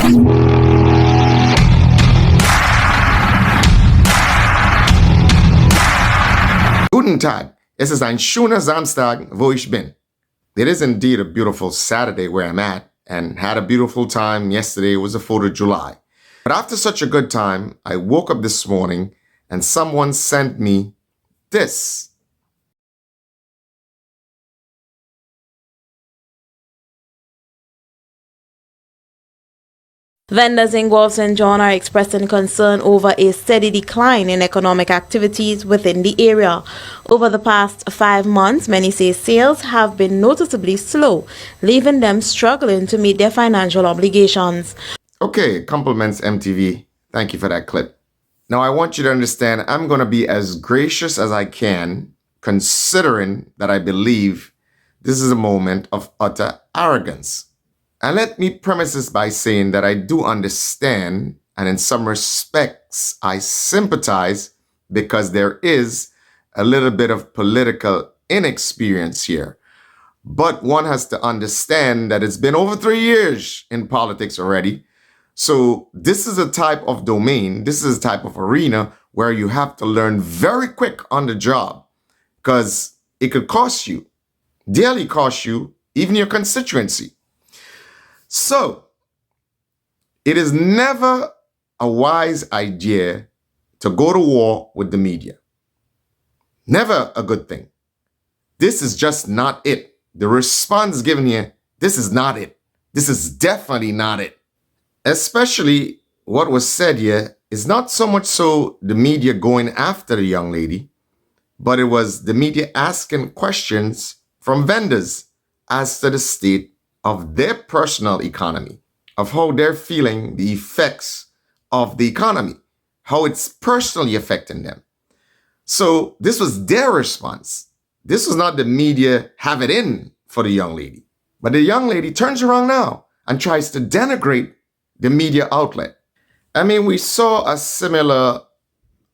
Guten Tag, es ist ein schöner Samstag, wo ich bin. It is indeed a beautiful Saturday where I'm at, and had a beautiful time yesterday. It was the 4th of July. But after such a good time, I woke up this morning and someone sent me this. Vendors in Gulf St. John are expressing concern over a steady decline in economic activities within the area. Over the past 5 months, many say sales have been noticeably slow, leaving them struggling to meet their financial obligations. Okay, compliments MTV. Thank you for that clip. Now I want you to understand I'm going to be as gracious as I can, considering that I believe this is a moment of utter arrogance. And let me premise this by saying that I do understand, and in some respects, I sympathize because there is a little bit of political inexperience here. But one has to understand that it's been over 3 years in politics already. So this is a type of domain, this is a type of arena where you have to learn very quick on the job because it could cost you, dearly cost you, even your constituency. So, it is never a wise idea to go to war with the media. Never a good thing. This is just not it. The response given here, this is not it. This is definitely not it. Especially what was said here is not so much so the media going after the young lady, but it was the media asking questions from vendors as to the state of their personal economy, of how they're feeling the effects of the economy, how it's personally affecting them. So this was their response. This was not the media have it in for the young lady. But the young lady turns around now and tries to denigrate the media outlet. I mean, we saw a similar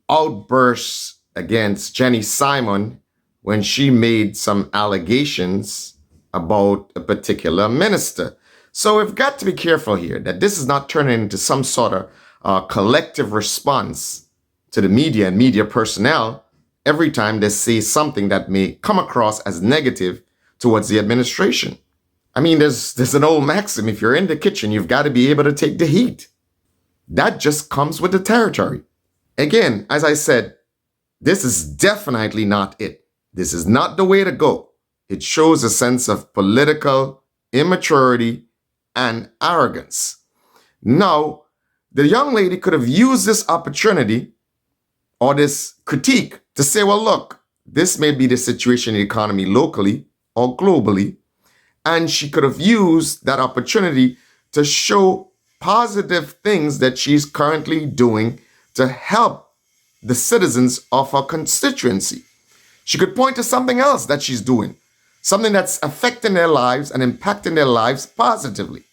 outburst against Jenny Simon when she made some allegations about a particular minister. So we've got to be careful here that this is not turning into some sort of collective response to the media and media personnel every time they say something that may come across as negative towards the administration. I mean, there's an old maxim, if you're in the kitchen, you've got to be able to take the heat. That just comes with the territory. Again, as I said, this is definitely not it. This is not the way to go. It shows a sense of political immaturity and arrogance. Now, the young lady could have used this opportunity or this critique to say, well, look, this may be the situation in the economy locally or globally, and she could have used that opportunity to show positive things that she's currently doing to help the citizens of her constituency. She could point to something else that she's doing, something that's affecting their lives and impacting their lives positively.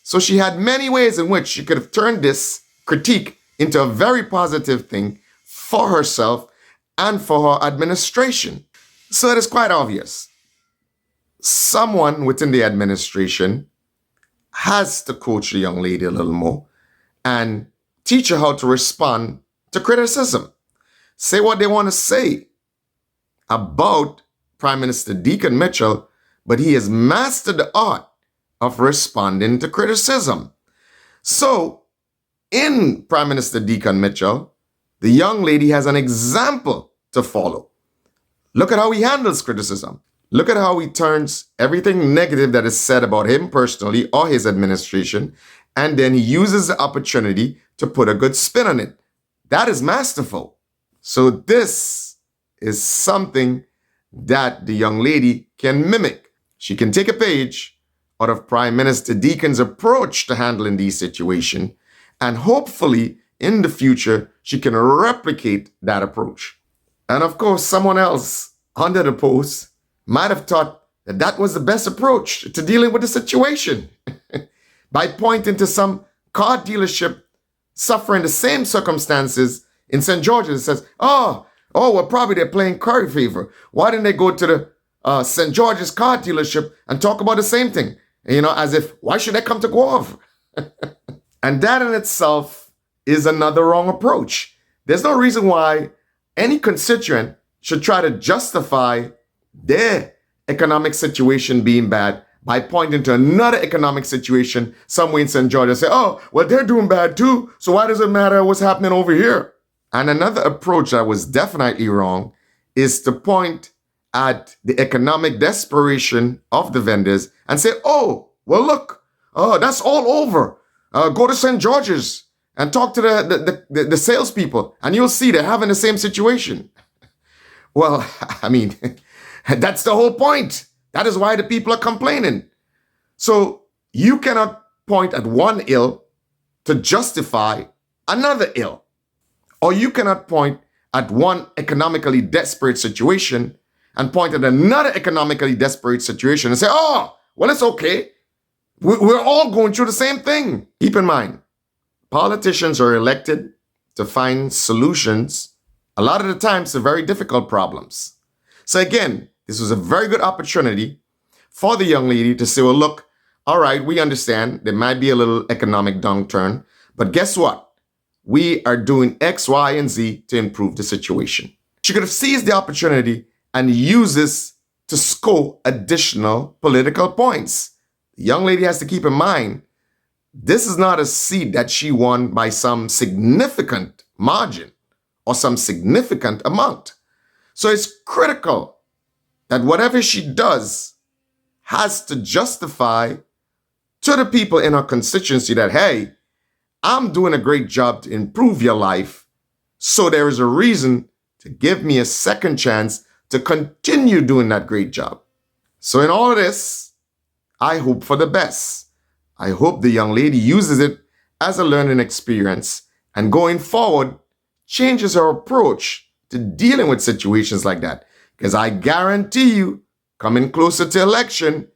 So she had many ways in which she could have turned this critique into a very positive thing for herself and for her administration. So it is quite obvious. Someone within the administration has to coach the young lady a little more and teach her how to respond to criticism. Say what they want to say about Prime Minister Deacon Mitchell, but he has mastered the art of responding to criticism. So, in Prime Minister Deacon Mitchell, the young lady has an example to follow. Look at how he handles criticism. Look at how he turns everything negative that is said about him personally or his administration, and then he uses the opportunity to put a good spin on it. That is masterful. So this is something that the young lady can mimic. She can take a page out of Prime Minister Deacon's approach to handling these situations, and hopefully in the future, she can replicate that approach. And of course, someone else under the post might have thought that that was the best approach to dealing with the situation by pointing to some car dealership suffering the same circumstances in St. George's. It says, well, probably they're playing curry fever. Why didn't they go to the St. George's car dealership and talk about the same thing? You know, as if, why should they come to Guelph? And that in itself is another wrong approach. There's no reason why any constituent should try to justify their economic situation being bad by pointing to another economic situation somewhere in St. George and say, oh, well, they're doing bad too, so why does it matter what's happening over here? And another approach that was definitely wrong is to point at the economic desperation of the vendors and say, oh, well, look, that's all over. Go to St. George's and talk to the salespeople, and you'll see they're having the same situation. Well, I mean, that's the whole point. That is why the people are complaining. So you cannot point at one ill to justify another ill. Or you cannot point at one economically desperate situation and point at another economically desperate situation and say, oh, well, it's okay. We're all going through the same thing. Keep in mind, politicians are elected to find solutions a lot of the times to very difficult problems. So again, this was a very good opportunity for the young lady to say, well, look, all right, we understand there might be a little economic downturn, but guess what? We are doing X, Y, and Z to improve the situation. She could have seized the opportunity and used this to score additional political points. The young lady has to keep in mind, this is not a seat that she won by some significant margin or some significant amount. So it's critical that whatever she does has to justify to the people in her constituency that, hey, I'm doing a great job to improve your life, so there is a reason to give me a second chance to continue doing that great job. So in all of this, I hope for the best. I hope the young lady uses it as a learning experience and going forward changes her approach to dealing with situations like that. Because I guarantee you, coming closer to election,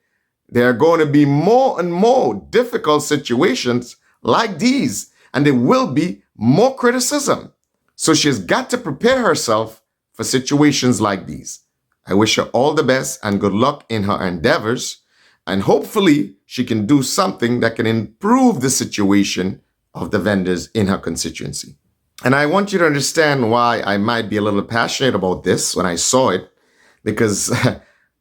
there are going to be more and more difficult situations like these, and there will be more criticism. So she's got to prepare herself for situations like these. I wish her all the best and good luck in her endeavors, and hopefully she can do something that can improve the situation of the vendors in her constituency. And I want you to understand why I might be a little passionate about this when I saw it, because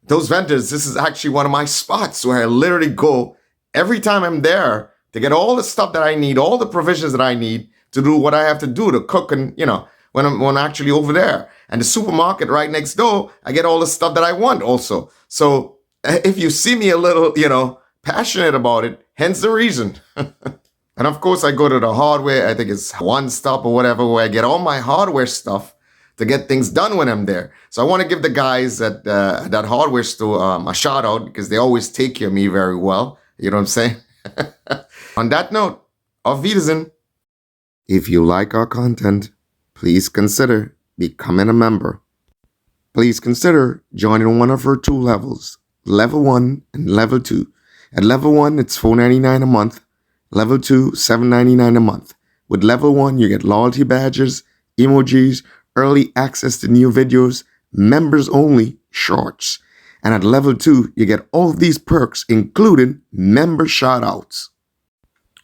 those vendors, this is actually one of my spots where I literally go every time I'm there to get all the stuff that I need, all the provisions that I need to do what I have to do to cook and, when I'm actually over there. And the supermarket right next door, I get all the stuff that I want also. So if you see me a little, passionate about it, hence the reason. And of course, I go to the hardware, I think it's One Stop or whatever, where I get all my hardware stuff to get things done when I'm there. So I want to give the guys at that hardware store a shout out because they always take care of me very well. You know what I'm saying? On that note, auf Wiedersehen. If you like our content, please consider becoming a member. Please consider joining one of our 2 levels, Level 1 and Level 2. At Level 1, it's $4.99 a month. Level 2, $7.99 a month. With Level 1, you get loyalty badges, emojis, early access to new videos, members only shorts. And at Level 2, you get all these perks, including member shoutouts.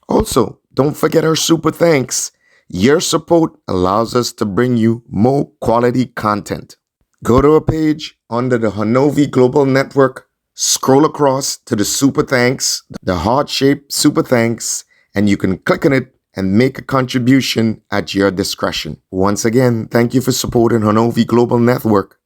Also, don't forget our super thanks. Your support allows us to bring you more quality content. Go to our page under the Hanovi Global Network, scroll across to the super thanks, the heart-shaped super thanks, and you can click on it and make a contribution at your discretion. Once again, thank you for supporting Hanovi Global Network.